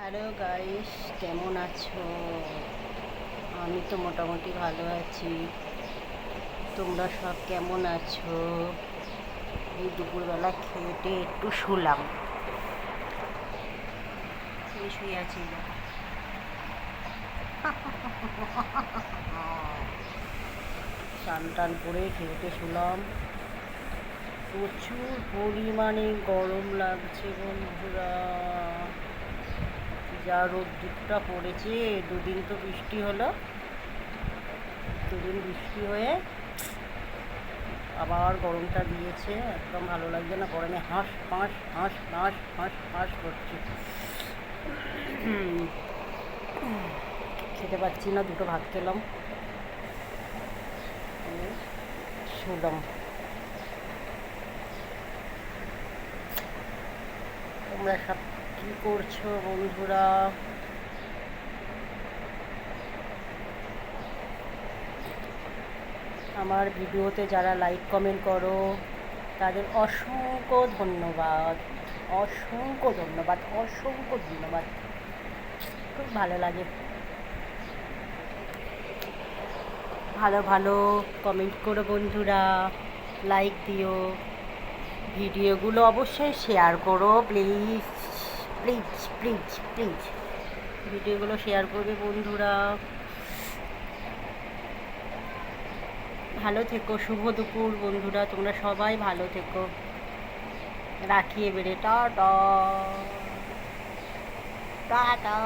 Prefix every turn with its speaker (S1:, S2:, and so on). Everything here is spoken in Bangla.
S1: হ্যালো গাইস, কেমন আছো? আমি তো মোটামুটি ভালো আছি। তোমরা সব কেমন আছো? এই দুপুরবেলা খেয়ে একটু শুলাম। শুয়ে আছি। স্নান টান করে খেয়ে শুলাম। প্রচুর পরিমাণে গরম লাগছে বন্ধুরা। যা রোদ্দুরটা পড়েছে, দুদিন তো বৃষ্টি হলো, দুদিন বৃষ্টি হয়ে আবার গরমটা দিয়েছে। একদম ভালো লাগছে না, গরমে হাঁস ফাঁস হাঁস ফাঁস হাঁস ফাঁস করছে। খেতে পাচ্ছি না, দুটো ভাত খেলাম, শুলাম। তোমরা সব কী করছো বন্ধুরা? আমার ভিডিওতে যারা লাইক কমেন্ট করো তাদের অসংখ্য ধন্যবাদ, অসংখ্য ধন্যবাদ, অসংখ্য ধন্যবাদ। খুব ভালো লাগে। ভালো ভালো কমেন্ট করো বন্ধুরা, লাইক দিও, ভিডিওগুলো অবশ্যই শেয়ার করো প্লিজ প্লিজ প্লিজ প্লিজ। ভিডিওগুলো শেয়ার করবে বন্ধুরা। ভালো থেকো, শুভ দুপুর বন্ধুরা, তোমরা সবাই ভালো থেকো। রাখি এবারে, টাটা টাটা।